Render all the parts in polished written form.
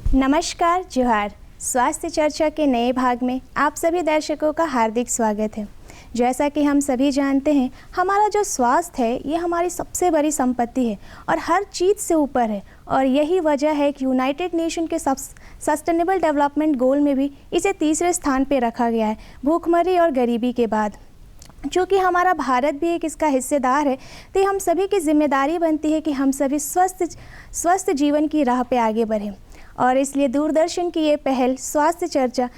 नमस्कार, जोहार। स्वास्थ्य चर्चा के नए भाग में आप सभी दर्शकों का हार्दिक स्वागत है। जैसा कि हम सभी जानते हैं, हमारा जो स्वास्थ्य है ये हमारी सबसे बड़ी संपत्ति है और हर चीज़ से ऊपर है। और यही वजह है कि यूनाइटेड नेशन के सस्टेनेबल डेवलपमेंट गोल में भी इसे तीसरे स्थान पर रखा गया है, भूखमरी और गरीबी के बाद। चूँकि हमारा भारत भी एक इसका हिस्सेदार है, तो हम सभी की जिम्मेदारी बनती है कि हम सभी स्वस्थ जीवन की राह पे आगे बढ़ें। और इसलिए दूरदर्शन की ये पहल स्वास्थ्य चर्चा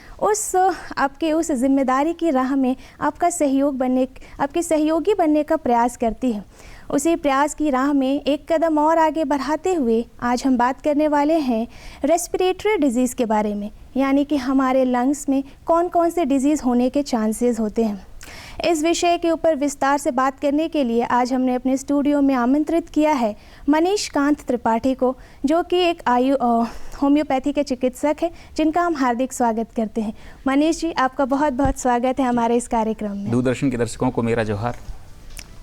आपके उस जिम्मेदारी की राह में आपके सहयोगी बनने का प्रयास करती है। उसी प्रयास की राह में एक कदम और आगे बढ़ाते हुए आज हम बात करने वाले हैं रेस्पिरेटरी डिजीज़ के बारे में, यानी कि हमारे लंग्स में कौन कौन से डिजीज़ होने के चांसेस होते हैं। इस विषय के ऊपर विस्तार से बात करने के लिए आज हमने अपने स्टूडियो में आमंत्रित किया है मनीष कांत त्रिपाठी को, जो कि एक होम्योपैथी के चिकित्सक हैं, जिनका हम हार्दिक स्वागत करते हैं। मनीष जी, आपका बहुत बहुत स्वागत है हमारे इस कार्यक्रम में। दूरदर्शन के दर्शकों को मेरा जोहार।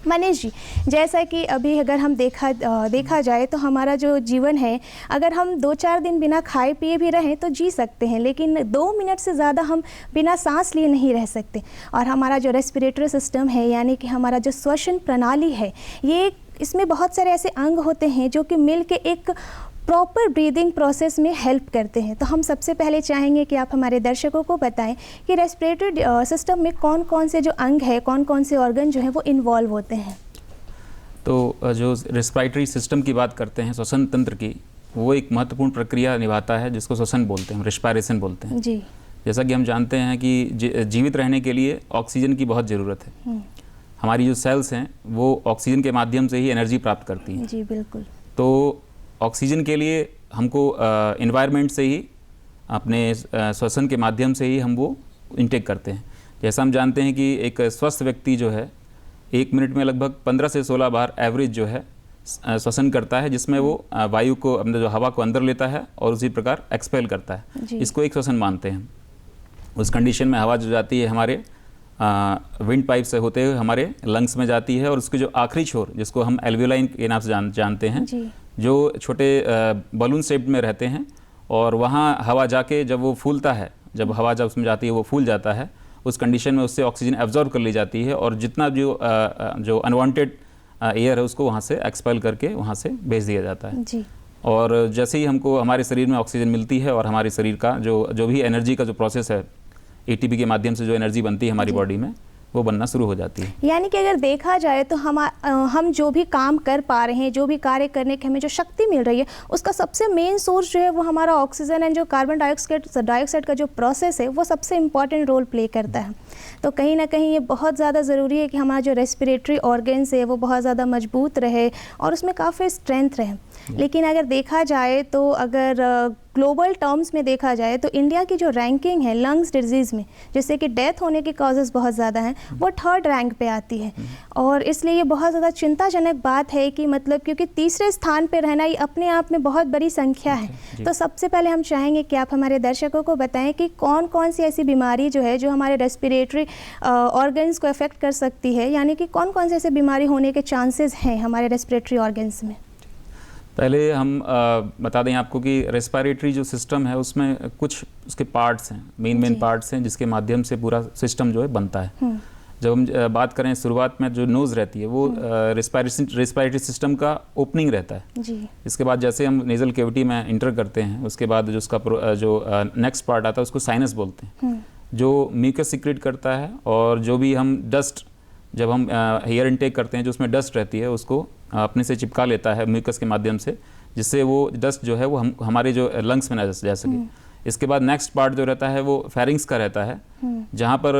मनीष जी, जैसा कि अभी अगर हम देखा जाए तो हमारा जो जीवन है, अगर हम 2-4 दिन बिना खाए पिए भी रहें तो जी सकते हैं, लेकिन 2 मिनट से ज़्यादा हम बिना सांस लिए नहीं रह सकते। और हमारा जो रेस्पिरेटरी सिस्टम है, यानी कि हमारा जो श्वसन प्रणाली है, इसमें बहुत सारे ऐसे अंग होते हैं जो कि मिल के एक प्रॉपर ब्रीदिंग प्रोसेस में हेल्प करते हैं। तो हम सबसे पहले चाहेंगे कि आप हमारे दर्शकों को बताएं कि रेस्पिरेटरी सिस्टम में कौन कौन से जो अंग है, कौन कौन से ऑर्गन जो हैं वो इन्वॉल्व होते हैं। तो जो रेस्पिरेटरी सिस्टम की बात करते हैं, श्वसन तंत्र की, वो एक महत्वपूर्ण प्रक्रिया निभाता है जिसको श्वसन बोलते हैं, रेस्पिरेशन बोलते हैं जी। जैसा कि हम जानते हैं कि जीवित रहने के लिए ऑक्सीजन की बहुत ज़रूरत है। हमारी जो सेल्स हैं वो ऑक्सीजन के माध्यम से ही एनर्जी प्राप्त करती हैं जी, बिल्कुल। तो ऑक्सीजन के लिए हमको एनवायरनमेंट से ही, अपने श्वसन के माध्यम से ही हम वो इंटेक करते हैं। जैसा हम जानते हैं कि एक स्वस्थ व्यक्ति जो है 1 मिनट में लगभग 15 से 16 बार एवरेज जो है श्वसन करता है, जिसमें वो वायु को, अपने जो हवा को अंदर लेता है और उसी प्रकार एक्सपेल करता है। इसको एक श्वसन मानते हैं। उस कंडीशन में हवा जो जाती है हमारे विंड पाइप से होते हुए हमारे लंग्स में जाती है, और उसके जो आखिरी छोर, जिसको हम एल्वियोलाइन के नाम से जानते हैं, जो छोटे बलून शेप में रहते हैं, और वहाँ हवा जाके जब वो फूलता है, जब हवा जब उसमें जाती है वो फूल जाता है। उस कंडीशन में उससे ऑक्सीजन एब्जॉर्ब कर ली जाती है, और जितना जो अनवांटेड एयर है उसको वहाँ से एक्सपेल करके वहाँ से भेज दिया जाता है जी। और जैसे ही हमको हमारे शरीर में ऑक्सीजन मिलती है, और हमारे शरीर का जो भी एनर्जी का जो प्रोसेस है, एटीपी के माध्यम से जो एनर्जी बनती है हमारी बॉडी में, वो बनना शुरू हो जाती है। यानी कि अगर देखा जाए तो हम जो भी काम कर पा रहे हैं, जो भी कार्य करने की हमें जो शक्ति मिल रही है, उसका सबसे मेन सोर्स जो है वो हमारा ऑक्सीजन है। जो कार्बन डाइऑक्साइड का जो प्रोसेस है वो सबसे इम्पॉर्टेंट रोल प्ले करता है। तो कहीं ना कहीं ये बहुत ज़्यादा ज़रूरी है कि हमारा जो रेस्पिरेटरी ऑर्गन्स है वो बहुत ज़्यादा मजबूत रहे और उसमें काफ़ी स्ट्रेंथ रहे। लेकिन अगर देखा जाए तो, अगर ग्लोबल टर्म्स में देखा जाए तो इंडिया की जो रैंकिंग है लंग्स डिजीज़ में, जिससे कि डेथ होने के कॉजेज़ बहुत ज़्यादा हैं, वो 3rd रैंक पे आती है। और इसलिए ये बहुत ज़्यादा चिंताजनक बात है कि मतलब, क्योंकि तीसरे स्थान पे रहना ये अपने आप में बहुत बड़ी संख्या है। तो सबसे पहले हम चाहेंगे कि आप हमारे दर्शकों को बताएं कि कौन कौन सी ऐसी बीमारी जो है जो हमारे रेस्पिरेटरी ऑर्गन्स को अफेक्ट कर सकती है, यानी कि कौन कौन से ऐसे बीमारी होने के चांसेस हैं हमारे रेस्पिरेटरी ऑर्गन्स में। पहले हम बता दें आपको कि रेस्पिरेटरी जो सिस्टम है उसमें कुछ उसके पार्ट्स हैं, मेन पार्ट्स हैं, जिसके माध्यम से पूरा सिस्टम जो है बनता है। जब हम बात करें शुरुआत में, जो नोज़ रहती है वो रेस्पिरेटरी सिस्टम का ओपनिंग रहता है जी। इसके बाद जैसे हम नेज़ल कैविटी में इंटर करते हैं, उसके बाद जो उसका जो नेक्स्ट पार्ट आता है उसको साइनस बोलते हैं, जो म्यूकस सिक्रेट करता है। और जो भी हम डस्ट, जब हम एयर इनटेक करते हैं, जो उसमें डस्ट रहती है उसको अपने से चिपका लेता है म्यूकस के माध्यम से, जिससे वो डस्ट जो है वो हमारे जो लंग्स में ना जा सके। इसके बाद नेक्स्ट पार्ट जो रहता है वो फेरिंग्स का रहता है, जहाँ पर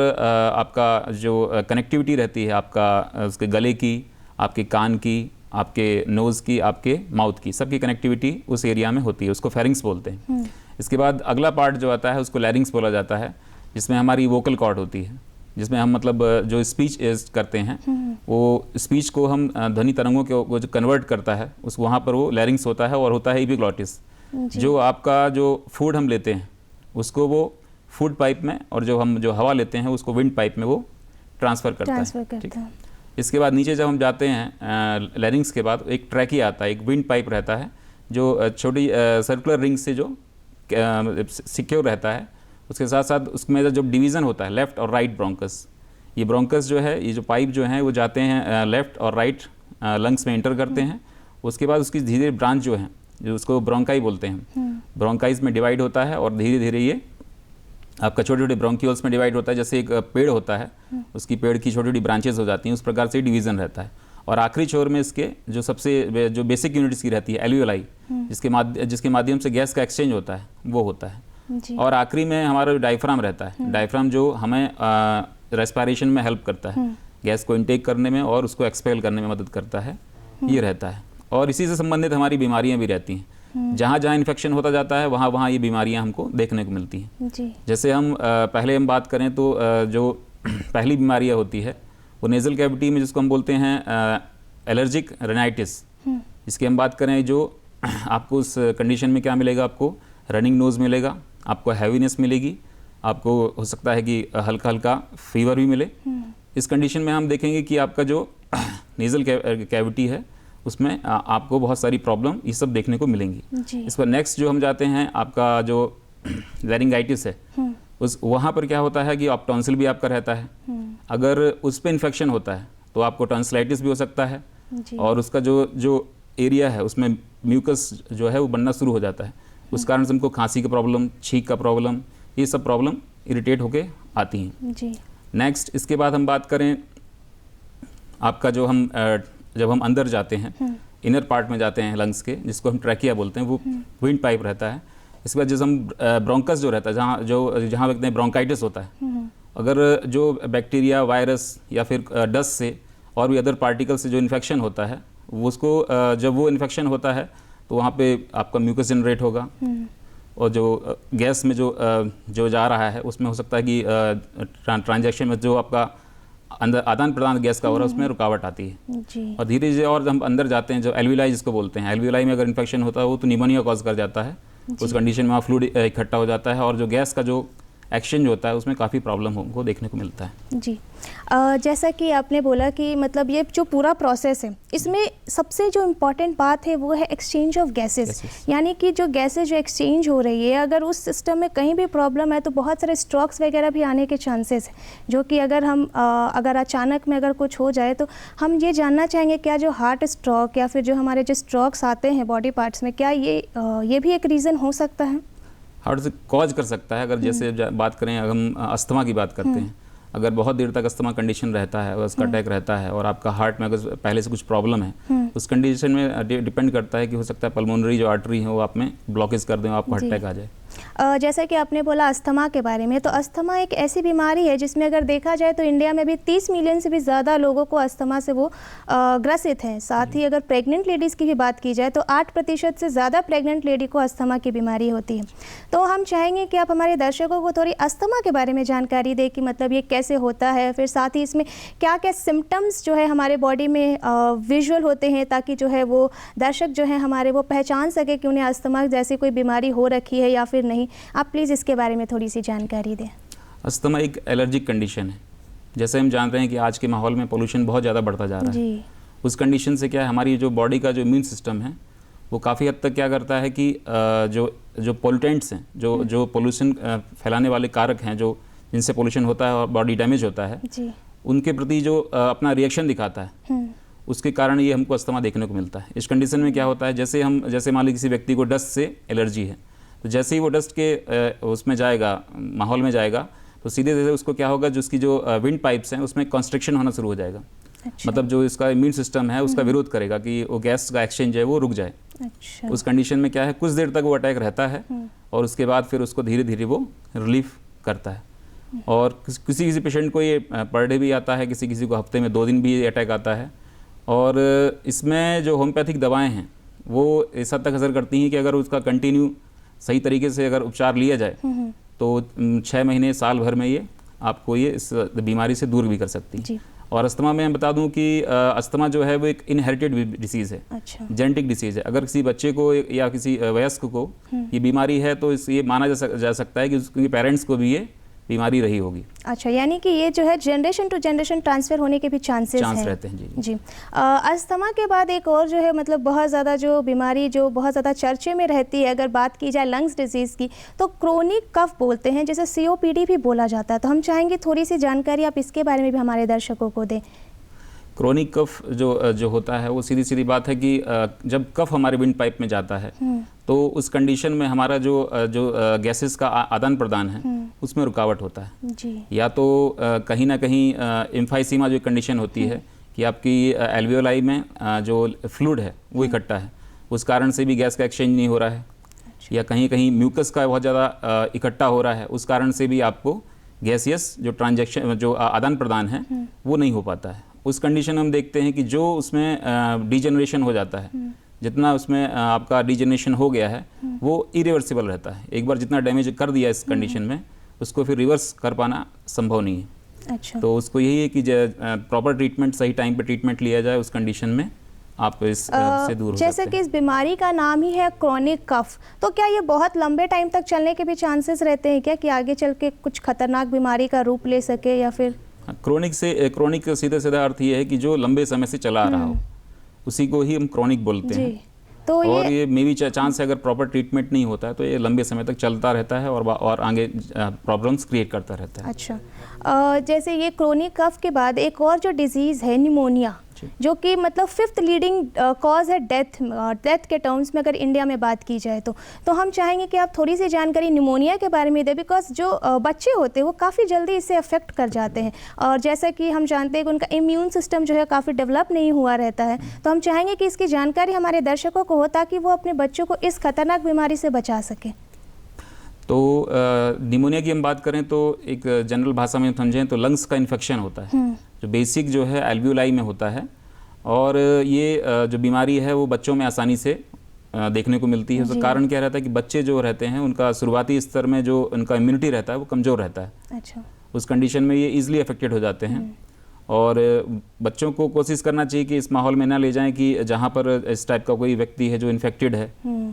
आपका जो कनेक्टिविटी रहती है, आपका उसके गले की, आपके कान की, आपके नोज़ की, आपके माउथ की, सबकी कनेक्टिविटी उस एरिया में होती है, उसको फेरिंग्स बोलते हैं। इसके बाद अगला पार्ट जो आता है उसको लैरिंग्स बोला जाता है, जिसमें हमारी वोकल कॉर्ड होती है, जिसमें हम मतलब जो स्पीच करते हैं, वो स्पीच को हम ध्वनि तरंगों को जो कन्वर्ट करता है, उस वहाँ पर वो लैरिंग्स होता है, और होता है एपिग्लॉटिस। जो आपका जो फूड हम लेते हैं उसको वो फूड पाइप में, और जो हवा लेते हैं उसको विंड पाइप में वो ट्रांसफ़र करता है। ठीक है। इसके बाद नीचे जब हम जाते हैं लैरिंग्स के बाद एक ट्रैकिया आता है, एक विंड पाइप रहता है, जो छोटी सर्कुलर रिंग से जो सिक्योर रहता है। उसके साथ साथ उसमें जो डिवीज़न होता है लेफ़्ट और राइट ब्रोंकस, ये ब्रोंकस जो है, ये जो पाइप जो है वो जाते हैं लेफ़्ट और राइट लंग्स में एंटर करते हैं। उसके बाद उसकी धीरे धीरे ब्रांच जो है, जो उसको ब्रोंकाई बोलते हैं, ब्रोंकाइज में डिवाइड होता है और धीरे धीरे ये आपका छोटे छोटे ब्रोंक्यूल्स में डिवाइड होता है। जैसे एक पेड़ होता है, उसकी पेड़ की छोटी छोटी ब्रांचेस हो जाती हैं, उस प्रकार से डिवीज़न रहता है। और आखिरी छोर में इसके जो सबसे जो बेसिक यूनिट्स की रहती है एल्वियोलाई, जिसके माध्यम से गैस का एक्सचेंज होता है, वो होता है जी। और आखिरी में हमारा जो डायफ्राम रहता है, डायफ्राम जो हमें रेस्पिरेशन में हेल्प करता है, गैस को इनटेक करने में और उसको एक्सपेल करने में मदद करता है, ये रहता है। और इसी से संबंधित हमारी बीमारियां भी रहती हैं। जहाँ जहाँ इन्फेक्शन होता जाता है वहाँ वहाँ ये बीमारियां हमको देखने को मिलती हैं जी। जैसे हम पहले हम बात करें तो जो पहली बीमारियां होती है वो नेज़ल कैविटी में, जिसको हम बोलते हैं एलर्जिक रेनाइटिस। इसकी हम बात करें, जो आपको उस कंडीशन में क्या मिलेगा, आपको रनिंग नोज़ मिलेगा, आपको हैवीनेस मिलेगी, आपको हो सकता है कि हल्का हल्का फीवर भी मिले। इस कंडीशन में हम देखेंगे कि आपका जो नेज़ल कैविटी है उसमें आपको बहुत सारी प्रॉब्लम ये सब देखने को मिलेंगी। इस पर नेक्स्ट जो हम जाते हैं, आपका जो लैरिंगाइटिस है, उस वहाँ पर क्या होता है कि आप टॉन्सिल भी आपका रहता है। अगर उस पर इन्फेक्शन होता है तो आपको टॉन्सिलाइटिस भी हो सकता है और उसका जो एरिया है उसमें म्यूकस जो है वो बनना शुरू हो जाता है। उस कारण से हमको खांसी का प्रॉब्लम, छींक का प्रॉब्लम, ये सब प्रॉब्लम इरिटेट होके आती हैं जी। नेक्स्ट इसके बाद हम बात करें आपका जो हम जब हम अंदर जाते हैं, इनर पार्ट में जाते हैं लंग्स के, जिसको हम ट्रैकिया बोलते हैं, वो विंड पाइप रहता है। इसके बाद जैसे हम ब्रोंकस जो रहता है, जहाँ देखते हैं ब्रोंकाइटिस होता है, अगर जो बैक्टीरिया, वायरस या फिर डस्ट से और भी अदर पार्टिकल से जो इन्फेक्शन होता है, वो उसको जब वो इन्फेक्शन होता है तो वहाँ पे आपका म्यूकस जनरेट होगा और जो गैस में जो जा रहा है उसमें हो सकता है कि ट्रांजैक्शन में जो आपका अंदर आदान प्रदान गैस का हो रहा है उसमें रुकावट आती है जी। और धीरे धीरे और हम अंदर जाते हैं, जो एल्वियोलाई जिसको बोलते हैं, एल्वियोलाई में अगर इन्फेक्शन होता है वो तो निमोनिया कॉज कर जाता है। उस कंडीशन में फ्लूइड इकट्ठा हो जाता है और जो गैस का जो एक्सचेंज होता है उसमें काफ़ी प्रॉब्लम हमको देखने को मिलता है जी। जैसा कि आपने बोला कि मतलब ये जो पूरा प्रोसेस है, इसमें सबसे जो इम्पॉर्टेंट बात है वो है एक्सचेंज ऑफ गैसेस, यानी कि जो गैसेस जो एक्सचेंज हो रही है, अगर उस सिस्टम में कहीं भी प्रॉब्लम है तो बहुत सारे स्ट्रोक्स वगैरह भी आने के चांसेस हैं, जो कि अगर अचानक में अगर कुछ हो जाए तो हम ये जानना चाहेंगे क्या जो हार्ट स्ट्रोक या फिर जो हमारे जो स्ट्रोक्स आते हैं बॉडी पार्ट्स में, क्या ये भी एक रीज़न हो सकता है? हार्ट से कॉज कर सकता है। अगर जैसे बात करें, अगर हम अस्थमा की बात करते हैं, अगर बहुत देर तक अस्थमा कंडीशन रहता है, उसका अटैक रहता है और आपका हार्ट में अगर पहले से कुछ प्रॉब्लम है, उस कंडीशन में डिपेंड करता है कि हो सकता है पल्मोनरी जो आर्टरी है वो आप में ब्लॉकेज कर दें, आपको अटैक आ जाए। जैसा कि आपने बोला अस्थमा के बारे में, तो अस्थमा एक ऐसी बीमारी है जिसमें अगर देखा जाए तो इंडिया में भी 30 मिलियन से भी ज़्यादा लोगों को अस्थमा से वो ग्रसित हैं। साथ ही अगर प्रेग्नेंट लेडीज़ की भी बात की जाए तो 8% से ज़्यादा प्रेग्नेंट लेडी को अस्थमा की बीमारी होती है। तो हम चाहेंगे कि आप हमारे दर्शकों को थोड़ी अस्थमा के बारे में जानकारी दें कि मतलब ये कैसे होता है, फिर साथ ही इसमें क्या क्या सिम्टम्स जो है हमारे बॉडी में विजुअल होते हैं, ताकि जो है वो दर्शक जो है हमारे वो पहचान सके कि उन्हें अस्थमा जैसी कोई बीमारी हो रखी है या फिर नहीं। आप प्लीज़ इसके बारे में थोड़ी सी जानकारी दें। अस्थमा एक एलर्जिक कंडीशन है। जैसे हम जान रहे हैं कि आज के माहौल में पोल्यूशन बहुत ज़्यादा बढ़ता जा रहा है। उस कंडीशन से क्या है, हमारी जो बॉडी का जो इम्यून सिस्टम है वो काफ़ी हद तक क्या करता है कि जो पोल्यूटेंट्स हैं, जो पोल्यूशन फैलाने वाले कारक हैं, जो जिनसे पोल्यूशन होता है और बॉडी डैमेज होता है, उनके प्रति जो अपना रिएक्शन दिखाता है, उसके कारण ये हमको अस्थमा देखने को मिलता है। इस कंडीशन में क्या होता है, जैसे मान लीजिए किसी व्यक्ति को डस्ट से एलर्जी है, तो जैसे ही वो डस्ट के उसमें जाएगा, माहौल में जाएगा, तो सीधे सीधे उसको क्या होगा, जो उसकी जो विंड पाइप्स हैं उसमें कंस्ट्रिक्शन होना शुरू हो जाएगा। अच्छा। मतलब जो इसका इम्यून सिस्टम है उसका विरोध करेगा कि वो गैस का एक्सचेंज है वो रुक जाए। अच्छा। उस कंडीशन में क्या है, कुछ देर तक वो अटैक रहता है और उसके बाद फिर उसको धीरे धीरे वो रिलीफ करता है। और किसी पेशेंट को ये पर डे भी आता है, किसी को हफ्ते में 2 दिन भी ये अटैक आता है। और इसमें जो होम्योपैथिक दवाएँ हैं वो इस हद तक असर करती हैं कि अगर उसका कंटिन्यू सही तरीके से अगर उपचार लिया जाए तो 6 महीने, साल भर में ये आपको ये इस बीमारी से दूर भी कर सकती है। और अस्थमा में मैं बता दूं कि अस्थमा जो है वो एक इनहेरिटेड डिसीज़ है। अच्छा। जेनेटिक डिसीज़ है। अगर किसी बच्चे को या किसी वयस्क को ये बीमारी है तो ये माना जा सकता है कि उसके पेरेंट्स को भी ये बीमारी रही होगी। अच्छा, यानी कि ये जो है जनरेशन टू जनरेशन ट्रांसफ़र होने के भी चांस रहते हैं। जी जी। अस्थमा के बाद एक और जो है मतलब बहुत ज़्यादा जो बीमारी जो बहुत ज़्यादा चर्चे में रहती है, अगर बात की जाए लंग्स डिजीज़ की, तो क्रोनिक कफ बोलते हैं, जैसे COPD भी बोला जाता है। तो हम चाहेंगे थोड़ी सी जानकारी आप इसके बारे में भी हमारे दर्शकों को दें। क्रोनिक कफ जो होता है वो सीधी सीधी बात है कि जब कफ हमारे विंड पाइप में जाता है तो उस कंडीशन में हमारा जो गैसेस का आदान प्रदान है उसमें रुकावट होता है जी। या तो कहीं ना कहीं एम्फाइसीमा जो कंडीशन होती है कि आपकी एल्वियोलाई में जो फ्लूइड है वो इकट्ठा है, उस कारण से भी गैस का एक्सचेंज नहीं हो रहा है। या कहीं कहीं म्यूकस का बहुत ज़्यादा इकट्ठा हो रहा है, उस कारण से भी आपको गैसियस जो ट्रांजैक्शन जो आदान प्रदान है वो नहीं हो पाता है। उस कंडीशन में हम देखते हैं कि जो उसमें डिजेनरेशन हो जाता है, जितना उसमें आपका डिजेनरेशन हो गया है वो इरिवर्सिबल रहता है। एक बार जितना डैमेज कर दिया इस कंडीशन में उसको फिर रिवर्स कर पाना संभव नहीं है। अच्छा। तो उसको यही है कि प्रॉपर ट्रीटमेंट, सही टाइम पे ट्रीटमेंट लिया जाए, उस कंडीशन में आप इस से दूर हो जैसे सकते कि हैं। इस बीमारी का नाम ही है क्रोनिक कफ, तो क्या ये बहुत लंबे टाइम तक चलने के भी चांसेस रहते हैं क्या, कि आगे चल के कुछ खतरनाक बीमारी का रूप ले सके? या फिर क्रोनिक का सीधा सीधा अर्थ ये है कि जो लंबे समय से चला आ रहा हो, उसी को ही हम क्रोनिक बोलते जी। हैं। तो और ये मे बी चांस है अगर प्रॉपर ट्रीटमेंट नहीं होता है तो ये लंबे समय तक चलता रहता है और आगे प्रॉब्लम्स क्रिएट करता रहता है। अच्छा, जैसे ये क्रोनिक कफ के बाद एक और जो डिजीज़ है निमोनिया, जो कि मतलब 5th लीडिंग कॉज है डेथ के टर्म्स में अगर इंडिया में बात की जाए तो हम चाहेंगे कि आप थोड़ी सी जानकारी निमोनिया के बारे में दें, बिकॉज जो बच्चे होते हैं वो काफ़ी जल्दी इससे अफेक्ट कर जाते हैं, और जैसा कि हम जानते हैं कि उनका इम्यून सिस्टम जो है काफ़ी डेवलप नहीं हुआ रहता है। तो हम चाहेंगे कि इसकी जानकारी हमारे दर्शकों को हो ताकि वो अपने बच्चों को इस खतरनाक बीमारी से बचा सकें। तो निमोनिया की हम बात करें तो एक जनरल भाषा में समझें तो लंग्स का इन्फेक्शन होता है जो बेसिक जो है एल्वियोलाई में होता है, और ये जो बीमारी है वो बच्चों में आसानी से देखने को मिलती है। उसका कारण क्या रहता है कि बच्चे जो रहते हैं उनका शुरुआती स्तर में जो उनका इम्यूनिटी रहता है वो कमज़ोर रहता है। अच्छा। उस कंडीशन में ये ईजिली अफेक्टेड हो जाते हैं, और बच्चों को कोशिश करना चाहिए कि इस माहौल में ना ले जाएं कि जहाँ पर इस टाइप का कोई व्यक्ति है जो इन्फेक्टेड है,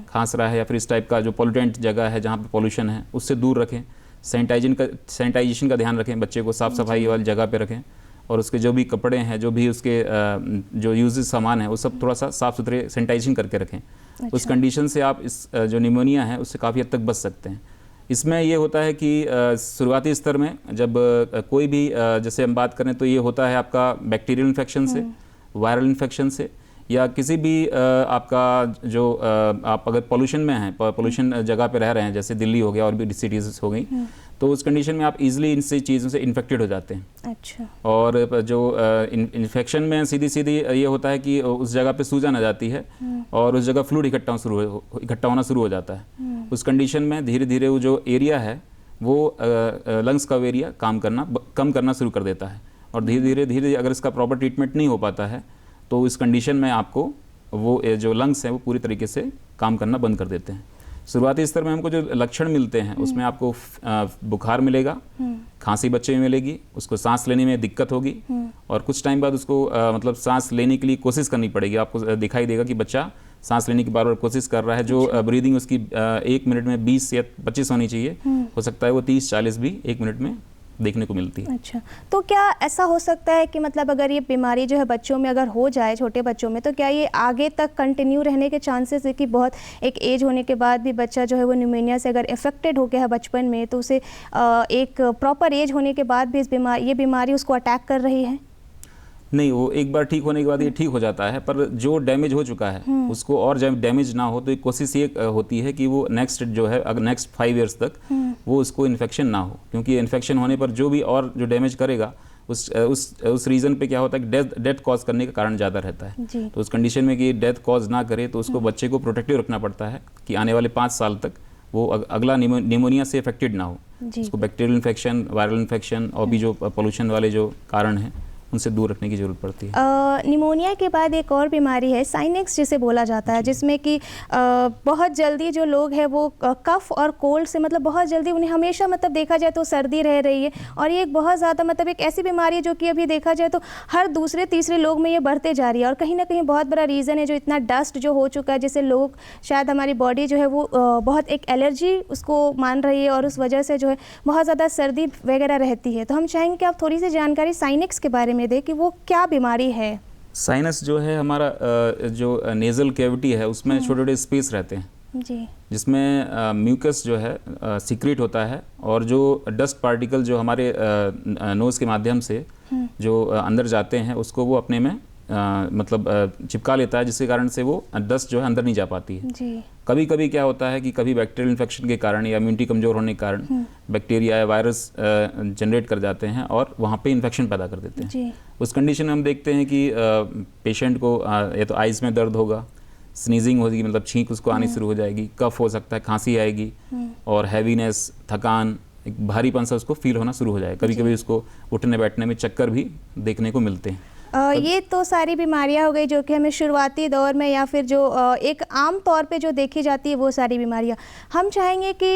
खांस रहा है, या फिर इस टाइप का जो पॉल्यूटेंट जगह है जहाँ पर पॉल्यूशन है उससे दूर रखें। सैनिटाइजेशन का ध्यान रखें, बच्चे को साफ़ सफाई वाली जगह पे रखें, और उसके जो भी कपड़े हैं, जो भी उसके जो यूजेस सामान है वो सब थोड़ा सा साफ़ सुथरे सैनिटाइजेशन करके रखें। अच्छा। उस कंडीशन से आप इस जो निमोनिया है उससे काफ़ी हद तक बच सकते हैं। इसमें ये होता है कि शुरुआती स्तर में जब कोई भी जैसे हम बात करें तो ये होता है आपका बैक्टीरियल इन्फेक्शन से, वायरल इन्फेक्शन से, या किसी भी आपका जो आप अगर पोल्यूशन में हैं, पोल्यूशन जगह पे रह रहे हैं, जैसे दिल्ली हो गया और भी सिटीज़ हो गई, तो उस कंडीशन में आप इजीली इनसे चीज़ों से इन्फेक्टेड हो जाते हैं। अच्छा। और जो इन्फेक्शन में सीधी सीधी ये होता है कि उस जगह पे सूजन आ जाती है और उस जगह फ्लूइड इकट्ठा होना शुरू हो जाता है। उस कंडीशन में धीरे धीरे वो जो एरिया है वो लंग्स का एरिया कम करना शुरू कर देता है, और धीरे धीरे अगर इसका प्रॉपर ट्रीटमेंट नहीं हो पाता है तो इस कंडीशन में आपको वो जो लंग्स हैं वो पूरी तरीके से काम करना बंद कर देते हैं। शुरुआती स्तर में हमको जो लक्षण मिलते हैं उसमें आपको बुखार मिलेगा, खांसी बच्चे में मिलेगी, उसको सांस लेने में दिक्कत होगी, और कुछ टाइम बाद उसको मतलब सांस लेने के लिए कोशिश करनी पड़ेगी। आपको दिखाई देगा कि बच्चा सांस लेने की बार बार कोशिश कर रहा है। जो ब्रीदिंग उसकी 1 मिनट में 20 या 25 होनी चाहिए, हो सकता है वो 30-40 भी 1 मिनट में देखने को मिलती है। अच्छा, तो क्या ऐसा हो सकता है कि मतलब अगर ये बीमारी जो है बच्चों में अगर हो जाए, छोटे बच्चों में, तो क्या ये आगे तक कंटिन्यू रहने के चांसेस है कि बहुत एक एज होने के बाद भी बच्चा जो है वो निमोनिया से अगर इफेक्टेड हो गया है बचपन में, तो उसे एक प्रॉपर एज होने के बाद भी ये बीमारी उसको अटैक कर रही है? नहीं, वो एक बार ठीक होने के बाद ये ठीक हो जाता है, पर जो डैमेज हो चुका है उसको और डैमेज ना हो तो एक कोशिश ये होती है कि वो नेक्स्ट जो है अगर नेक्स्ट 5 इयर्स तक वो उसको इन्फेक्शन ना हो, क्योंकि इन्फेक्शन होने पर जो भी और जो डैमेज करेगा उस रीज़न पे क्या होता है कि डेथ कॉज करने का कारण ज़्यादा रहता है। तो उस कंडीशन में कि डेथ कॉज ना करे तो उसको बच्चे को प्रोटेक्टिव रखना पड़ता है कि आने वाले 5 साल तक वो अगला निमोनिया से इफेक्टेड ना हो। उसको बैक्टीरियल इन्फेक्शन, वायरल इन्फेक्शन और भी जो पोल्यूशन वाले जो कारण हैं उनसे दूर रखने की ज़रूरत पड़ती है। निमोनिया के बाद एक और बीमारी है साइनेक्स जिसे बोला जाता है, जिसमें कि बहुत जल्दी जो लोग हैं वो कफ और कोल्ड से मतलब बहुत जल्दी उन्हें हमेशा मतलब देखा जाए तो सर्दी रह रही है, और ये एक बहुत ज़्यादा मतलब एक ऐसी बीमारी है जो कि अभी देखा जाए तो हर दूसरे तीसरे लोग में ये बढ़ते जा रही है। और कहीं ना कहीं बहुत बड़ा रीज़न है जो इतना डस्ट जो हो चुका है, जिससे लोग शायद हमारी बॉडी जो है वो बहुत एक एलर्जी उसको मान रही है, और उस वजह से जो है बहुत ज़्यादा सर्दी वगैरह रहती है। तो हम चाहेंगे कि आप थोड़ी सी जानकारी साइनेक्स के बारे में दें कि वो क्या बीमारी है। साइनस जो है हमारा जो नेज़ल कैविटी है उसमें छोटे छोटे स्पेस रहते हैं जी, जिसमें म्यूकस जो है सीक्रेट होता है, और जो डस्ट पार्टिकल जो हमारे नोज़ के माध्यम से जो अंदर जाते हैं उसको वो अपने में मतलब चिपका लेता है, जिसके कारण से वो डस्ट जो है अंदर नहीं जा पाती है। जी, कभी कभी क्या होता है कि कभी बैक्टीरियल इन्फेक्शन के कारण या इम्यूनिटी कमज़ोर होने के कारण बैक्टीरिया या वायरस जनरेट कर जाते हैं और वहाँ पे इन्फेक्शन पैदा कर देते हैं। जी, उस कंडीशन में हम देखते हैं कि पेशेंट को या तो आइज़ में दर्द होगा, स्नीजिंग होगी मतलब छींक उसको आनी शुरू हो जाएगी, कफ हो सकता है, खांसी आएगी, और हैवीनेस, थकान, एक भारीपन सा उसको फील होना शुरू हो जाएगा। कभी कभी उसको उठने बैठने में चक्कर भी देखने को मिलते हैं। ये तो सारी बीमारियां हो गई जो कि हमें शुरुआती दौर में या फिर जो एक आम तौर पे जो देखी जाती है वो सारी बीमारियां। हम चाहेंगे कि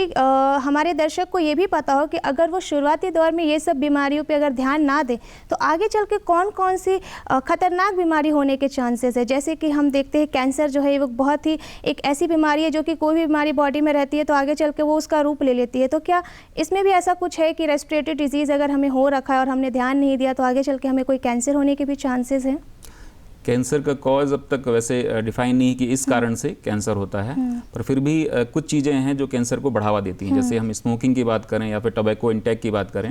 हमारे दर्शक को ये भी पता हो कि अगर वो शुरुआती दौर में ये सब बीमारियों पे अगर ध्यान ना दे तो आगे चल के कौन कौन सी ख़तरनाक बीमारी होने के चांसेस है। जैसे कि हम देखते हैं कैंसर जो है वो बहुत ही एक ऐसी बीमारी है जो कि कोई भी बीमारी बॉडी में रहती है तो आगे चल के वो उसका रूप ले लेती है। तो क्या इसमें भी ऐसा कुछ है कि रेस्पिरेटरी डिजीज़ अगर हमें हो रखा है और हमने ध्यान नहीं दिया तो आगे चल के हमें कोई कैंसर होने के भी चांसेस हैं? कैंसर का कॉज अब तक वैसे डिफाइन नहीं कि इस कारण से कैंसर होता है, पर फिर भी कुछ चीज़ें हैं जो कैंसर को बढ़ावा देती हैं। जैसे हम स्मोकिंग की बात करें या फिर टोबैको इंटेक की बात करें,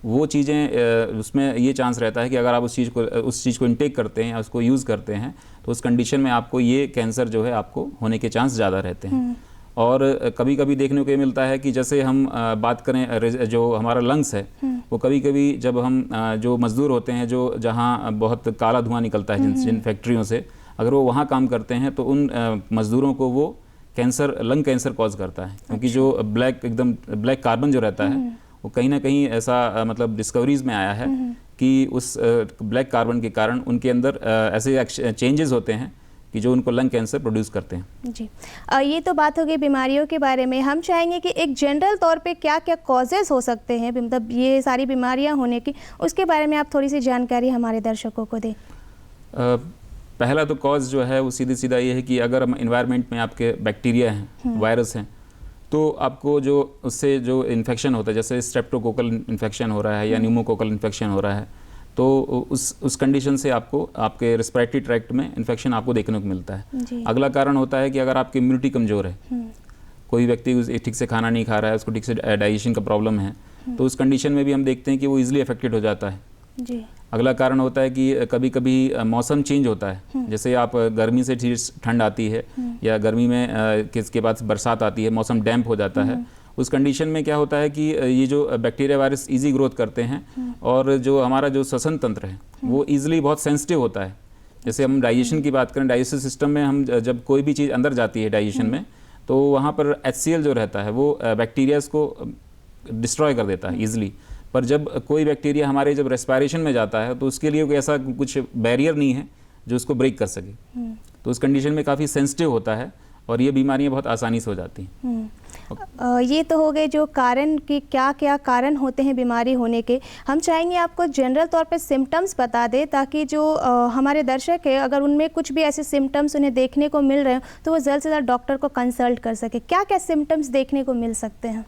वो चीज़ें उसमें ये चांस रहता है कि अगर आप उस चीज़ को इंटेक करते हैं या उसको यूज़ करते हैं तो उस कंडीशन में आपको ये कैंसर जो है आपको होने के चांस ज़्यादा रहते हैं। और कभी कभी देखने को ये मिलता है कि जैसे हम बात करें जो हमारा लंग्स है वो कभी कभी जब हम जो मज़दूर होते हैं जो जहाँ बहुत काला धुआं निकलता है जिन फैक्ट्रियों से, अगर वो वहाँ काम करते हैं तो उन मज़दूरों को वो कैंसर, लंग कैंसर कॉज करता है, क्योंकि जो एकदम ब्लैक कार्बन जो रहता है वो कहीं ना कहीं ऐसा मतलब डिस्कवरीज में आया है कि उस ब्लैक कार्बन के कारण उनके अंदर ऐसे चेंजेस होते हैं कि जो उनको लंग कैंसर प्रोड्यूस करते हैं। जी, ये तो बात हो गई बीमारियों के बारे में। हम चाहेंगे कि एक जनरल तौर पे क्या क्या कॉजेज़ हो सकते हैं मतलब ये सारी बीमारियां होने की, उसके बारे में आप थोड़ी सी जानकारी हमारे दर्शकों को दें। पहला तो कॉज जो है वो सीधी सीधा ये है कि अगर हम इन्वायरमेंट में आपके बैक्टीरिया हैं, वायरस हैं, तो आपको जो उससे जो इन्फेक्शन होता है, जैसे स्ट्रेप्टोकोकल इन्फेक्शन हो रहा है या न्यूमोकोकल इन्फेक्शन हो रहा है, तो उस कंडीशन से आपको आपके रेस्पिरेटरी ट्रैक्ट में इन्फेक्शन आपको देखने को मिलता है। अगला कारण होता है कि अगर आपकी इम्यूनिटी कमज़ोर है, कोई व्यक्ति ठीक से खाना नहीं खा रहा है, उसको ठीक से डाइजेशन का प्रॉब्लम है, तो उस कंडीशन में भी हम देखते हैं कि वो ईजिली अफेक्टेड हो जाता है। जी। अगला कारण होता है कि कभी कभी मौसम चेंज होता है, जैसे आप गर्मी से ठंड आती है या गर्मी में किसके बाद बरसात आती है, मौसम डैम्प हो जाता है। उस कंडीशन में क्या होता है कि ये जो बैक्टीरिया वायरस इजी ग्रोथ करते हैं और जो हमारा जो श्वसन तंत्र है वो इजीली बहुत सेंसिटिव होता है। जैसे हम डाइजेशन की बात करें, डाइजेस्टिव सिस्टम में हम जब कोई भी चीज़ अंदर जाती है डाइजेशन में, तो वहाँ पर HCl जो रहता है वो बैक्टीरियाज को डिस्ट्रॉय कर देता है ईजिली। पर जब कोई बैक्टीरिया हमारे जब रेस्पिरेशन में जाता है तो उसके लिए कोई ऐसा कुछ बैरियर नहीं है जो उसको ब्रेक कर सके, तो उस कंडीशन में काफ़ी सेंसिटिव होता है और ये बीमारियां बहुत आसानी से हो जाती हैं। ये तो हो गए जो कारण कि क्या क्या कारण होते हैं बीमारी होने के। हम चाहेंगे आपको जनरल तौर पे सिम्टम्स बता दें ताकि जो हमारे दर्शक है अगर उनमें कुछ भी ऐसे सिम्टम्स उन्हें देखने को मिल रहे हो तो वो जल्द से जल्द डॉक्टर को कंसल्ट कर सके। क्या क्या सिम्टम्स देखने को मिल सकते हैं?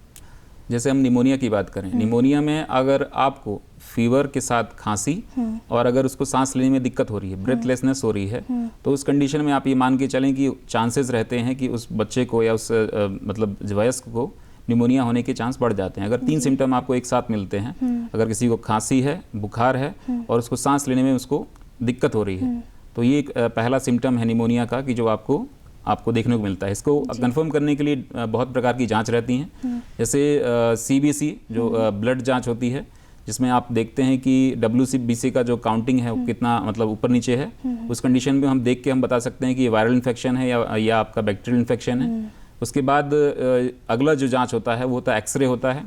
जैसे हम निमोनिया की बात करें, निमोनिया में अगर आपको फीवर के साथ खांसी और अगर उसको सांस लेने में दिक्कत हो रही है, ब्रेथलेसनेस हो रही है, तो उस कंडीशन में आप ये मान के चलें कि चांसेस रहते हैं कि उस बच्चे को या उस मतलब वयस्क को निमोनिया होने के चांस बढ़ जाते हैं। अगर 3 सिम्टम आपको एक साथ मिलते हैं, अगर किसी को खांसी है, बुखार है और उसको सांस लेने में उसको दिक्कत हो रही है, तो ये एक पहला सिम्टम है निमोनिया का कि जो आपको देखने को मिलता है। इसको कंफर्म करने के लिए बहुत प्रकार की जांच रहती हैं, जैसे CBC जो ब्लड जांच होती है, जिसमें आप देखते हैं कि WBC का जो काउंटिंग है वो कितना मतलब ऊपर नीचे है। उस कंडीशन में हम देख के हम बता सकते हैं कि ये वायरल इन्फेक्शन है या आपका बैक्टीरियल इन्फेक्शन है। उसके बाद अगला जो जांच होता है वो होता है एक्सरे होता है।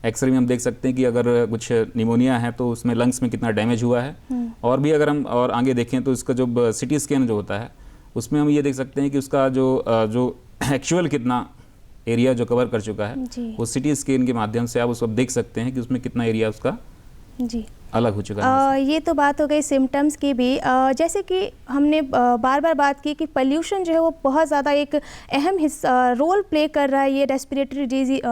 एक्सरे में हम देख सकते हैं कि अगर कुछ निमोनिया है तो उसमें लंग्स में कितना डैमेज हुआ है। और भी अगर हम और आगे देखें तो इसका जो सिटी स्कैन जो होता है उसमें हम ये देख सकते हैं कि उसका जो एक्चुअल कितना एरिया जो कवर कर चुका है वो सिटी स्कैन के माध्यम से आप उसको देख सकते हैं कि उसमें कितना एरिया उसका जी अलग हो चुका है। ये तो बात हो गई सिम्टम्स की भी। जैसे कि हमने बार बार बात की कि पोल्यूशन जो है वो बहुत ज़्यादा एक अहम रोल प्ले कर रहा है ये रेस्पिरेटरी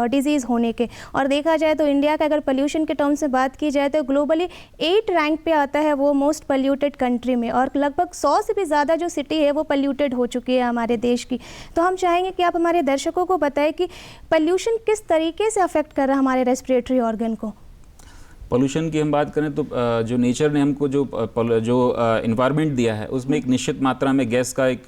डिजीज़ होने के। और देखा जाए तो इंडिया का अगर पोल्यूशन के टर्म्स में बात की जाए तो ग्लोबली 8 रैंक पे आता है वो मोस्ट पोल्यूटेड कंट्री में, और लगभग 100 से भी ज़्यादा जो सिटी है वो पोल्यूटेड हो चुकी है हमारे देश की। तो हम चाहेंगे कि आप हमारे दर्शकों को बताएं कि पोल्यूशन किस तरीके से अफेक्ट कर रहा है हमारे रेस्पिरेटरी ऑर्गन को। पोल्यूशन की हम बात करें तो जो नेचर ने हमको जो इन्वायरमेंट दिया है उसमें एक निश्चित मात्रा में गैस का एक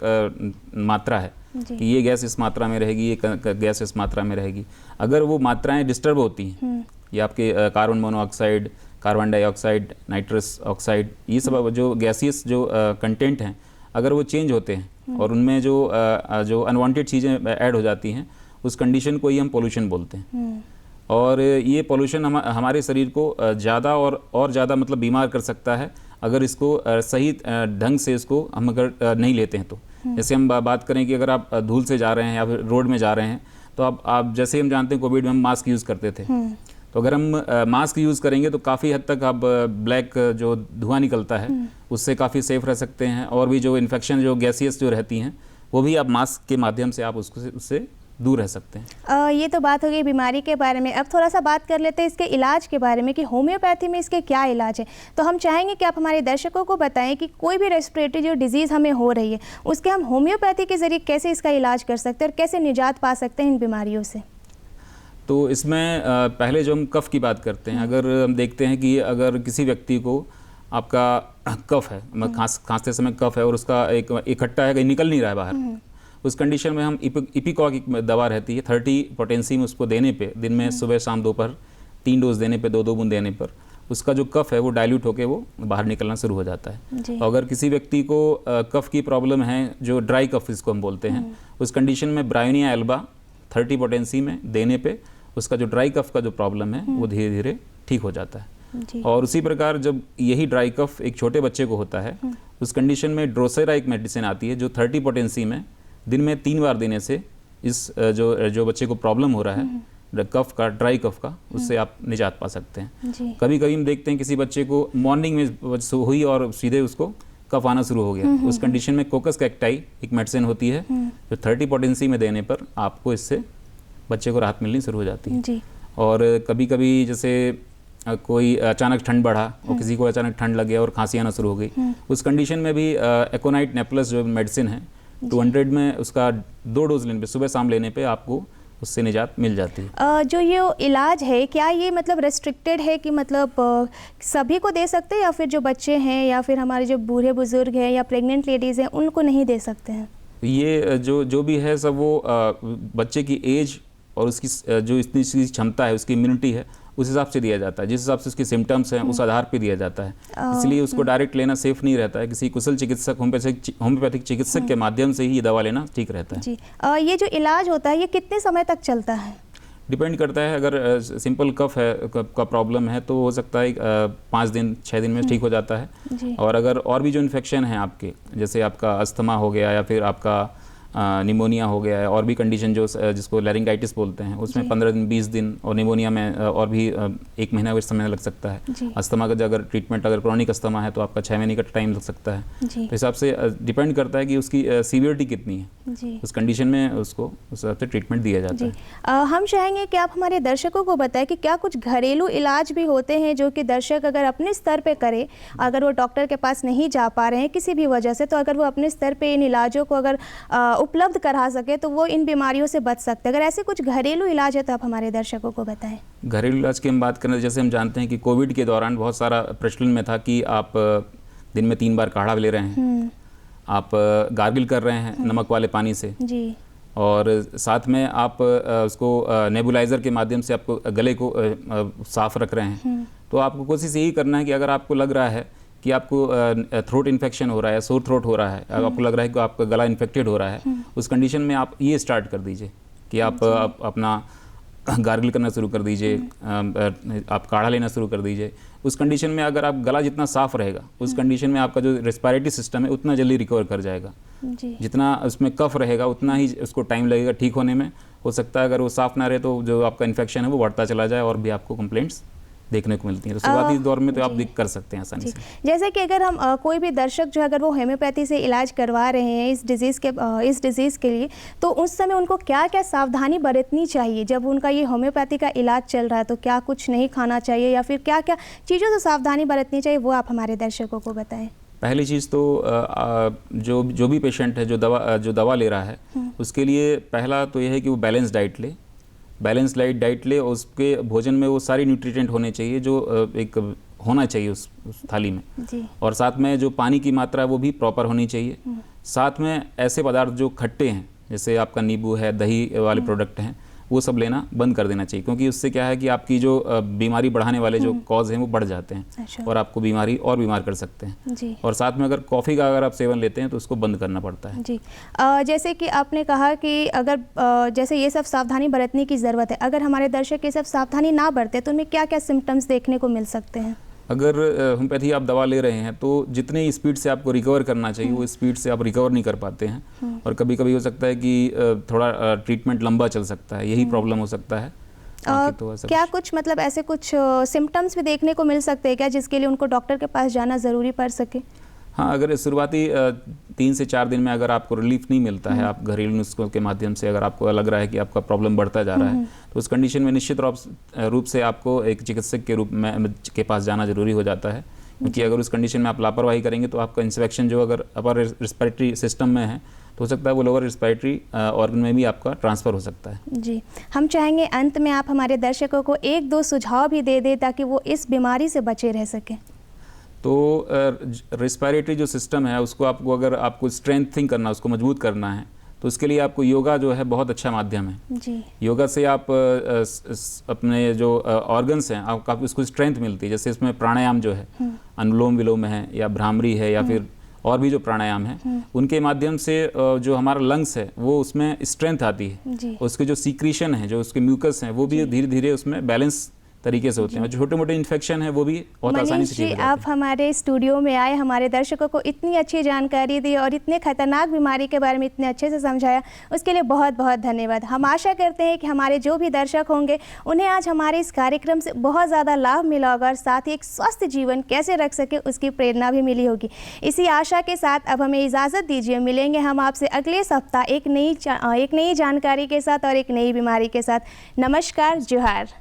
मात्रा है कि ये गैस इस मात्रा में रहेगी, ये गैस इस मात्रा में रहेगी। अगर वो मात्राएं डिस्टर्ब होती हैं, ये आपके carbon monoxide, carbon dioxide, nitrous oxide, ये सब जो गैसियस जो कंटेंट हैं, अगर वो चेंज होते हैं और उनमें जो अनवांटेड चीज़ें ऐड हो जाती हैं, उस कंडीशन को ही हम पोल्यूशन बोलते हैं। और ये पोल्यूशन हमारे शरीर को ज़्यादा और ज़्यादा मतलब बीमार कर सकता है अगर इसको सही ढंग से इसको हम अगर नहीं लेते हैं तो। जैसे हम बात करें कि अगर आप धूल से जा रहे हैं या फिर रोड में जा रहे हैं तो आप जैसे हम जानते हैं कोविड में हम मास्क यूज़ करते थे, तो अगर हम मास्क यूज़ करेंगे तो काफ़ी हद तक आप ब्लैक जो धुआं निकलता है उससे काफ़ी सेफ रह सकते हैं। और भी जो इन्फेक्शन जो गैसियस जो रहती हैं वो भी आप मास्क के माध्यम से आप उससे दूर रह सकते हैं। ये तो बात हो गई बीमारी के बारे में। अब थोड़ा सा बात कर लेते हैं इसके इलाज के बारे में कि होम्योपैथी में इसके क्या इलाज है। तो हम चाहेंगे कि आप हमारे दर्शकों को बताएं कि कोई भी रेस्पिरेटरी जो डिजीज़ हमें हो रही है उसके हम होम्योपैथी के ज़रिए कैसे इसका इलाज कर सकते हैं और कैसे निजात पा सकते हैं इन बीमारियों से। तो इसमें पहले जो हम कफ़ की बात करते हैं, अगर हम देखते हैं कि अगर किसी व्यक्ति को आपका कफ़ है, खांसते समय कफ़ है और उसका एक इकट्ठा है, कहीं निकल नहीं रहा है बाहर, उस कंडीशन में हम इपिकॉक एक दवा रहती है 30 पोटेंसी में, उसको देने पे दिन में सुबह शाम दोपहर 3 डोज देने पे 2-2 बूंद देने पर उसका जो कफ़ है वो डाइल्यूट होकर वो बाहर निकलना शुरू हो जाता है। अगर किसी व्यक्ति को कफ़ की प्रॉब्लम है, जो ड्राई कफ़ इसको हम बोलते हैं, उस कंडीशन में ब्रायोनिया एल्बा 30 पोटेंसी में देने पे उसका जो ड्राई कफ़ का जो प्रॉब्लम है वो धीरे धीरे ठीक हो जाता है। और उसी प्रकार जब यही ड्राई कफ़ एक छोटे बच्चे को होता है, उस कंडीशन में ड्रोसेरा एक मेडिसिन आती है जो 30 पोटेंसी में दिन में 3 बार देने से इस जो बच्चे को प्रॉब्लम हो रहा है कफ का, ड्राई कफ का, उससे आप निजात पा सकते हैं। कभी कभी हम देखते हैं किसी बच्चे को मॉर्निंग में हुई और सीधे उसको कफ आना शुरू हो गया, उस कंडीशन में कोकस कैक्टाई एक मेडिसिन होती है जो 30 पोटेंसी में देने पर आपको इससे बच्चे को राहत मिलनी शुरू हो जाती है। और कभी कभी जैसे कोई अचानक ठंड बढ़ा और किसी को अचानक ठंड लग गया और खांसी आना शुरू हो गई, उस कंडीशन में भी एकोनाइट नेप्लस जो मेडिसिन है 200 में उसका 2 डोज लेने पे सुबह शाम लेने पे आपको उससे निजात मिल जाती है। जो ये इलाज है क्या ये मतलब रेस्ट्रिक्टेड है कि मतलब सभी को दे सकते हैं या फिर जो बच्चे हैं या फिर हमारे जो बूढ़े बुजुर्ग हैं या प्रेग्नेंट लेडीज़ हैं उनको नहीं दे सकते हैं? ये जो भी है सब वो बच्चे की एज और उसकी जो इतनी क्षमता है, उसकी इम्यूनिटी है, उस हिसाब से दिया जाता है। जिस हिसाब से उसके सिम्टम्स हैं उस आधार पे दिया जाता है। इसलिए उसको डायरेक्ट लेना सेफ नहीं रहता है। किसी कुशल चिकित्सक, होम्योपैथिक चिकित्सक के माध्यम से ही ये दवा लेना ठीक रहता है। जी। ये जो इलाज होता है ये कितने समय तक चलता है? डिपेंड करता है। अगर सिंपल कफ है का प्रॉब्लम है तो हो सकता है 5 दिन 6 दिन में ठीक हो जाता है। और अगर और भी जो इन्फेक्शन है आपके, जैसे आपका अस्थमा हो गया या फिर आपका निमोनिया हो गया है और भी कंडीशन जो जिसको लैरिंगाइटिस बोलते हैं, उसमें 15 दिन 20 दिन, और निमोनिया में और भी 1 महीना भी समय लग सकता है। अस्थमा का अगर ट्रीटमेंट, अगर क्रॉनिक अस्थमा है तो आपका 6 महीने का टाइम लग सकता है। तो हिसाब से डिपेंड करता है कि उसकी सीवियरिटी कितनी है, उस कंडीशन में उसको उस हिसाब से ट्रीटमेंट दिया जाता है। हम चाहेंगे कि आप हमारे दर्शकों को बताएं कि क्या कुछ घरेलू इलाज भी होते हैं जो कि दर्शक अगर अपने स्तर पे करे, अगर वो डॉक्टर के पास नहीं जा पा रहे हैं किसी भी वजह से, तो अगर वो अपने स्तर पे इन इलाजों को अगर उपलब्ध करा सके तो वो इन बीमारियों से बच सकते हैं। अगर ऐसे कुछ घरेलू इलाज है तो आप हमारे दर्शकों को बताएं। घरेलू इलाज की हम बात करें, जैसे हम जानते हैं कि कोविड के दौरान बहुत सारा प्रचलन में था कि आप दिन में 3 बार काढ़ा ले रहे हैं, आप गार्गिल कर रहे हैं नमक वाले पानी से जी, और साथ में आप उसको नेबुलाइज़र के माध्यम से आपको गले को साफ रख रहे हैं। तो आपको कोशिश यही करना है कि अगर आपको लग रहा है कि आपको थ्रोट इन्फेक्शन हो रहा है, सोर थ्रोट हो रहा है, आपको लग रहा है कि आपका गला इन्फेक्टेड हो रहा है, उस कंडीशन में आप ये स्टार्ट कर दीजिए कि आप अपना गार्गल करना शुरू कर दीजिए, आप काढ़ा लेना शुरू कर दीजिए। उस कंडीशन में अगर आप गला जितना साफ़ रहेगा, उस कंडीशन में आपका जो रेस्पिरेटरी सिस्टम है उतना जल्दी रिकवर कर जाएगा। जी। जितना उसमें कफ रहेगा उतना ही उसको टाइम लगेगा ठीक होने में। हो सकता है अगर वो साफ़ ना रहे तो जो आपका इन्फेक्शन है वो बढ़ता चला जाए और भी आपको कंप्लेंट्स देखने को मिलती हैं। तो शुरुआती दौर में तो आप दिख कर सकते हैं आसानी से। जैसे कि अगर हम कोई भी दर्शक जो अगर वो होम्योपैथी से इलाज करवा रहे हैं इस डिज़ीज़ के लिए, तो उस समय उनको क्या क्या सावधानी बरतनी चाहिए जब उनका ये होम्योपैथी का इलाज चल रहा है? तो क्या कुछ नहीं खाना चाहिए या फिर क्या क्या चीज़ों से सावधानी बरतनी चाहिए, वो आप हमारे दर्शकों को बताएं। पहली चीज़ तो जो भी पेशेंट है जो दवा ले रहा है उसके लिए पहला तो यह है कि वो बैलेंस डाइट ले। बैलेंस डाइट ले और उसके भोजन में वो सारी न्यूट्रिएंट होने चाहिए जो एक होना चाहिए उस थाली में जी। और साथ में जो पानी की मात्रा है वो भी प्रॉपर होनी चाहिए। साथ में ऐसे पदार्थ जो खट्टे हैं जैसे आपका नींबू है, दही वाले प्रोडक्ट हैं, वो सब लेना बंद कर देना चाहिए, क्योंकि उससे क्या है कि आपकी जो बीमारी बढ़ाने वाले जो कॉज हैं वो बढ़ जाते हैं। अच्छा। और आपको बीमारी और बीमार कर सकते हैं। जी। और साथ में अगर कॉफ़ी का अगर आप सेवन लेते हैं तो उसको बंद करना पड़ता है। जी। जैसे कि आपने कहा कि अगर जैसे ये सब सावधानी बरतने की ज़रूरत है, अगर हमारे दर्शक ये सब सावधानी ना बरते तो उनमें क्या क्या सिम्टम्स देखने को मिल सकते हैं? अगर होम्योपैथी आप दवा ले रहे हैं तो जितनी स्पीड से आपको रिकवर करना चाहिए वो स्पीड से आप रिकवर नहीं कर पाते हैं और कभी कभी हो सकता है कि थोड़ा ट्रीटमेंट लंबा चल सकता है, यही प्रॉब्लम हो सकता है। तो क्या कुछ मतलब ऐसे कुछ सिम्टम्स भी देखने को मिल सकते हैं क्या जिसके लिए उनको डॉक्टर के पास जाना ज़रूरी पड़ सके? हाँ, अगर शुरुआती 3 से 4 दिन में अगर आपको रिलीफ नहीं मिलता है, आप घरेलू नुस्खों के माध्यम से अगर आपको लग रहा है कि आपका प्रॉब्लम बढ़ता जा रहा है, तो उस कंडीशन में निश्चित रूप से आपको एक चिकित्सक के रूप में के पास जाना जरूरी हो जाता है। क्योंकि अगर उस कंडीशन में आप लापरवाही करेंगे तो आपका इंफेक्शन जो अगर अपर रेस्पिरेटरी सिस्टम में है तो हो सकता है वो लोअर रेस्पिरेटरी ऑर्गन में भी आपका ट्रांसफ़र हो सकता है। जी। हम चाहेंगे अंत में आप हमारे दर्शकों को 1-2 सुझाव भी दे दें ताकि वो इस बीमारी से बचे रह सकें। तो रेस्पिरेटरी जो सिस्टम है उसको अगर आपको स्ट्रेंथिंग करना, उसको मजबूत करना है तो उसके लिए आपको योगा जो है बहुत अच्छा माध्यम है। जी। योगा से आप अपने जो ऑर्गन्स हैं आप उसको स्ट्रेंथ मिलती है। जैसे इसमें प्राणायाम जो है अनुलोम विलोम है या भ्रामरी है या फिर और भी जो प्राणायाम है उनके माध्यम से जो हमारा लंग्स है वो उसमें स्ट्रेंथ आती है। जी। उसके जो सीक्रेशन है, जो उसके म्यूकस हैं वो भी धीरे धीरे उसमें बैलेंस तरीके से होते हैं और छोटे मोटे इन्फेक्शन है वो भी बहुत आसानी से ठीक हो जाते हैं। आप हमारे स्टूडियो में आए, हमारे दर्शकों को इतनी अच्छी जानकारी दी और इतने खतरनाक बीमारी के बारे में इतने अच्छे से समझाया, उसके लिए बहुत बहुत धन्यवाद। हम आशा करते हैं कि हमारे जो भी दर्शक होंगे उन्हें आज हमारे इस कार्यक्रम से बहुत ज़्यादा लाभ मिला होगा और साथ ही एक स्वस्थ जीवन कैसे रख सके उसकी प्रेरणा भी मिली होगी। इसी आशा के साथ अब हमें इजाज़त दीजिए, मिलेंगे हम आपसे अगले सप्ताह एक नई जानकारी के साथ और एक नई बीमारी के साथ। नमस्कार, जोहार।